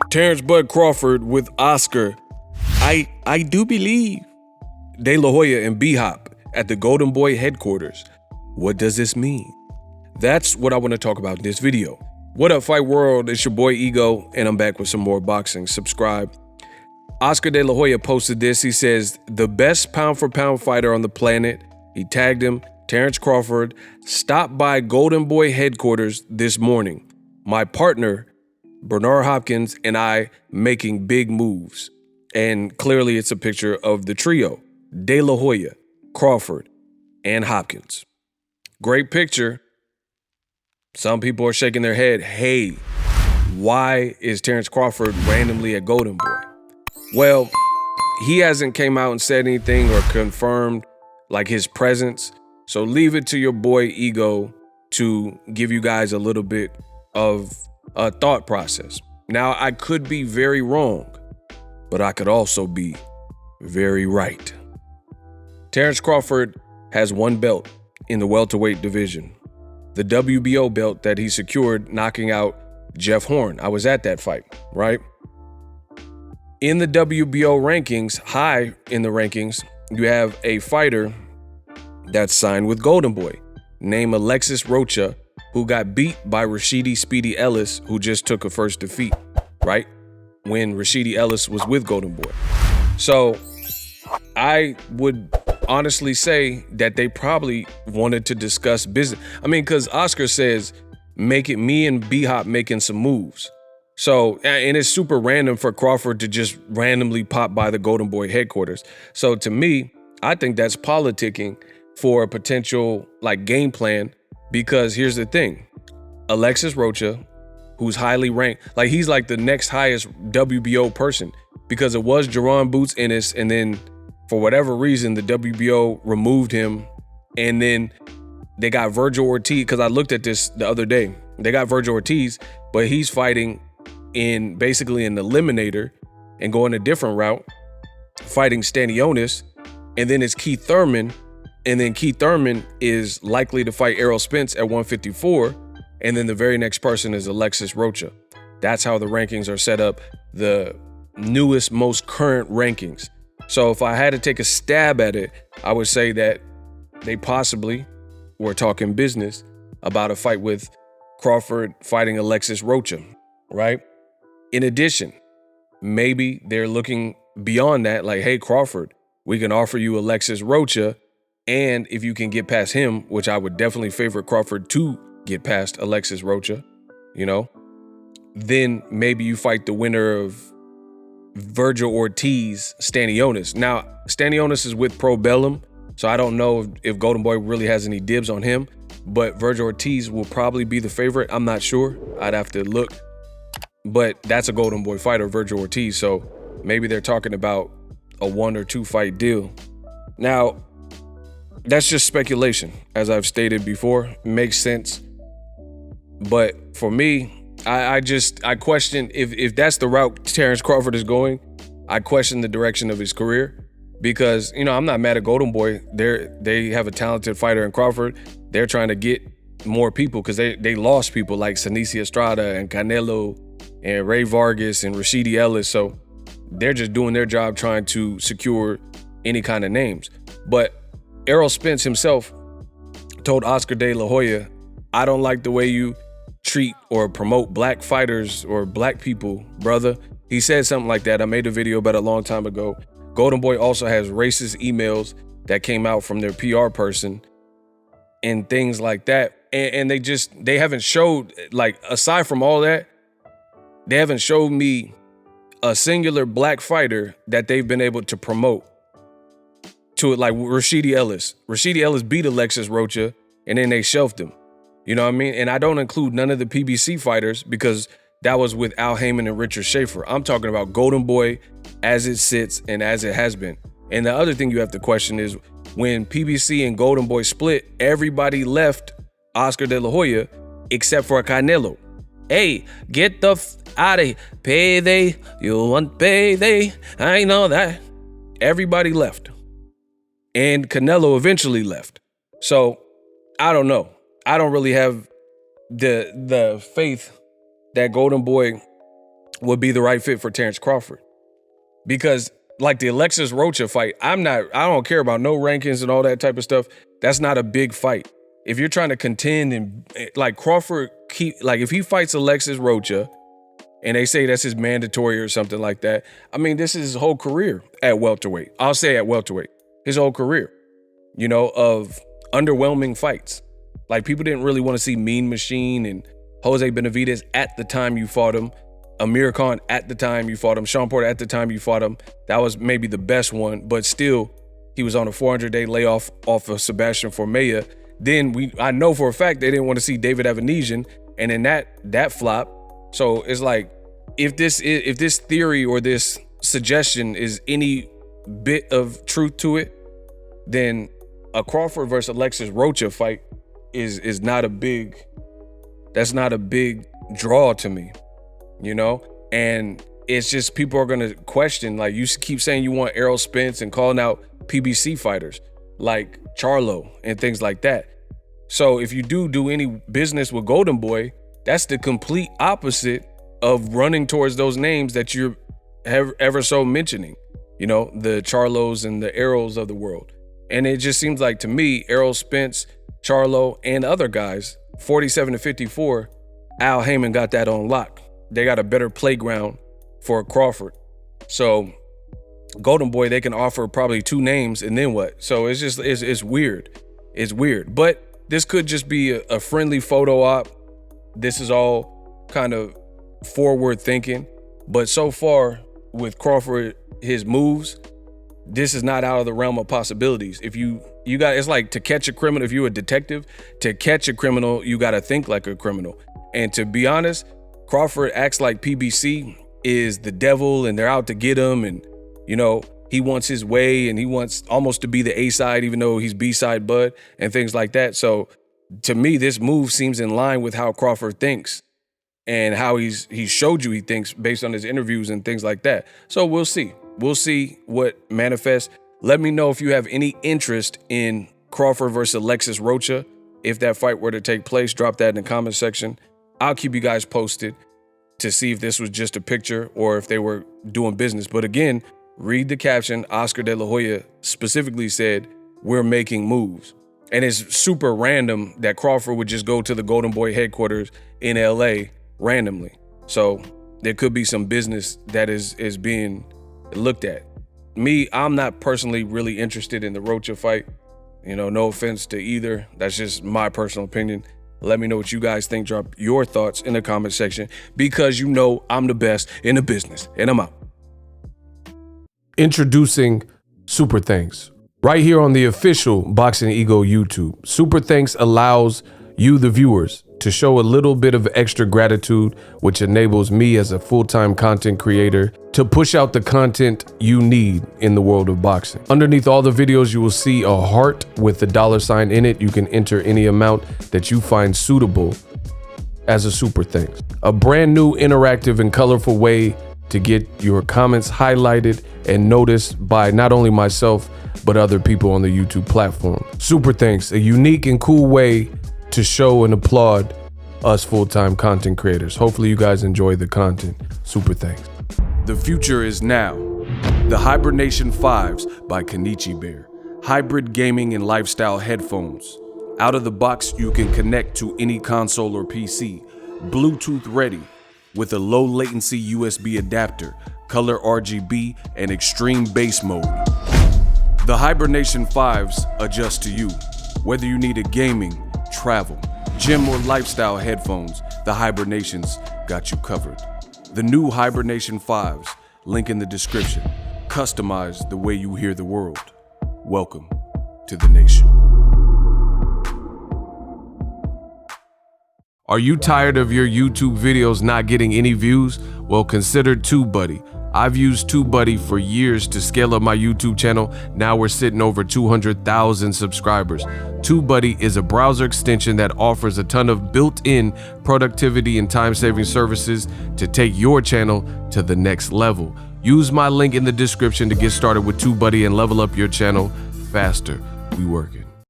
Terence Bud Crawford with Oscar. I do believe De La Hoya and B-Hop at the Golden Boy headquarters. What does this mean? That's what I want to talk about in this video. What up, Fight World? It's your boy Ego, and I'm back with some more boxing. Subscribe. Oscar De La Hoya posted this. He says, the best pound-for-pound fighter on the planet. He tagged him, Terence Crawford, stopped by Golden Boy headquarters this morning. My partner, Bernard Hopkins, and I making big moves. And clearly it's a picture of the trio, De La Hoya, Crawford, and Hopkins. Great picture. Some people are shaking their head. Hey, why is Terence Crawford randomly at Golden Boy? Well, he hasn't came out and said anything or confirmed like his presence. So leave it to your boy Ego to give you guys a little bit of a thought process. Now, I could be very wrong, but I could also be very right. Terence Crawford has one belt in the welterweight division, the WBO belt that he secured knocking out Jeff Horn. I was at that fight, right? In the WBO rankings, high in the rankings, you have a fighter that's signed with Golden Boy named Alexis Rocha, who got beat by Rashidi Speedy Ellis, who just took a first defeat, right? When Rashidi Ellis was with Golden Boy. So I would honestly say that they probably wanted to discuss business. I mean, because Oscar says, make it me and B-Hop making some moves. So, and it's super random for Crawford to just randomly pop by the Golden Boy headquarters. So to me, I think that's politicking for a potential like game plan, because here's the thing. Alexis Rocha, who's highly ranked, like he's like the next highest WBO person, because it was Jerron Boots Ennis, and then for whatever reason, the WBO removed him, and then they got Virgil Ortiz, because I looked at this the other day. They got Virgil Ortiz, but he's fighting in basically an eliminator and going a different route, fighting Stanionis, and then it's Keith Thurman, and then Keith Thurman is likely to fight Errol Spence at 154, and then the very next person is Alexis Rocha. That's how the rankings are set up, the newest, most current rankings. So if I had to take a stab at it, I would say that they possibly were talking business about a fight with Crawford fighting Alexis Rocha, right? In addition, maybe they're looking beyond that, like, hey, Crawford, we can offer you Alexis Rocha, and if you can get past him, which I would definitely favor Crawford to get past Alexis Rocha, you know, then maybe you fight the winner of Virgil Ortiz, Stanionis. Now, Stanionis is with Pro Bellum, so I don't know if Golden Boy really has any dibs on him, but Virgil Ortiz will probably be the favorite. I'm not sure. I'd have to look. But that's a Golden Boy fighter, Virgil Ortiz, so maybe they're talking about a 1 or 2 fight deal. Now, that's just speculation, as I've stated before. It makes sense. But for me, I question if that's the route Terence Crawford is going, I question the direction of his career, because, you know, I'm not mad at Golden Boy. They have a talented fighter in Crawford. They're trying to get more people, because they lost people like Sinisi Estrada and Canelo and Ray Vargas and Rashidi Ellis. So they're just doing their job trying to secure any kind of names. But Errol Spence himself told Oscar De La Hoya, I don't like the way you treat or promote black fighters or black people, brother. He said something like that. I made a video about it a long time ago. Golden Boy also has racist emails that came out from their PR person and things like that. And they haven't showed, like, aside from all that, they haven't showed me a singular black fighter that they've been able to promote to it, like Rashidi Ellis. Rashidi Ellis beat Alexis Rocha, and then they shelved him. You know what I mean? And I don't include none of the PBC fighters, because that was with Al Heyman and Richard Schaefer. I'm talking about Golden Boy as it sits and as it has been. And the other thing you have to question is, when PBC and Golden Boy split, everybody left Oscar De La Hoya except for Canelo. Hey, get the out of here. Payday, you want payday. I know that. Everybody left. And Canelo eventually left. So I don't know. I don't really have the faith that Golden Boy would be the right fit for Terence Crawford. Because like the Alexis Rocha fight, I don't care about no rankings and all that type of stuff. That's not a big fight. If you're trying to contend and like Crawford if he fights Alexis Rocha and they say that's his mandatory or something like that, I mean, this is his whole career at welterweight. I'll say at welterweight, his whole career, of underwhelming fights. Like people didn't really want to see Mean Machine and Jose Benavidez at the time you fought him. Amir Khan at the time you fought him. Sean Porter at the time you fought him. That was maybe the best one, but still, he was on a 400-day layoff off of Sebastian Formella. Then I know for a fact they didn't want to see David Evanesian, and then that flop. So it's like, if this theory or this suggestion is any bit of truth to it, then a Crawford versus Alexis Rocha fight is not a big draw to me, and it's just people are gonna question, like you keep saying you want Errol Spence and calling out PBC fighters like Charlo and things like that. So if you do any business with Golden Boy, that's the complete opposite of running towards those names that you're ever so mentioning, the Charlos and the Errols of the world. And it just seems like to me, Errol Spence, Charlo, and other guys, 47-54, Al Heyman got that on lock. They got a better playground for Crawford. So Golden Boy, they can offer probably 2 names and then what? So it's just, it's weird. It's weird. But this could just be a friendly photo op. This is all kind of forward thinking. But so far with Crawford, his moves, this is not out of the realm of possibilities. If you got, it's like to catch a criminal, if you're a detective, to catch a criminal, you got to think like a criminal. And to be honest, Crawford acts like PBC is the devil and they're out to get him. And, he wants his way and he wants almost to be the A side, even though he's B side Bud and things like that. So to me, this move seems in line with how Crawford thinks and how he showed you he thinks based on his interviews and things like that. So we'll see. We'll see what manifests. Let me know if you have any interest in Crawford versus Alexis Rocha. If that fight were to take place, drop that in the comment section. I'll keep you guys posted to see if this was just a picture or if they were doing business. But again, read the caption. Oscar De La Hoya specifically said, "We're making moves." And it's super random that Crawford would just go to the Golden Boy headquarters in LA randomly. So there could be some business that is being looked at. Me, I'm not personally really interested in the Rocha fight. No offense to either. That's just my personal opinion. Let me know what you guys think. Drop your thoughts in the comment section because I'm the best in the business. And I'm out. Introducing Super Thanks. Right here on the official Boxingego YouTube. Super Thanks allows you, the viewers, to show a little bit of extra gratitude, which enables me as a full-time content creator to push out the content you need in the world of boxing. Underneath all the videos, you will see a heart with the $sign in it. You can enter any amount that you find suitable as a super thanks. A brand new interactive and colorful way to get your comments highlighted and noticed by not only myself, but other people on the YouTube platform. Super thanks, a unique and cool way to show and applaud us full-time content creators. Hopefully you guys enjoy the content. Super thanks. The future is now. The Hibernation 5s by Kenichi BLAIR. Hybrid gaming and lifestyle headphones. Out of the box, you can connect to any console or PC. Bluetooth ready with a low latency USB adapter, color RGB, and extreme bass mode. The Hibernation 5s adjust to you. Whether you need a gaming, travel, gym, or lifestyle headphones, the Hibernations got you covered. The new Hibernation 5s, link in the description. Customize the way you hear the world. Welcome to the nation. Are you tired of your YouTube videos not getting any views? Well, consider TubeBuddy. I've used TubeBuddy for years to scale up my YouTube channel. Now we're sitting over 200,000 subscribers. TubeBuddy is a browser extension that offers a ton of built-in productivity and time-saving services to take your channel to the next level. Use my link in the description to get started with TubeBuddy and level up your channel faster. We working.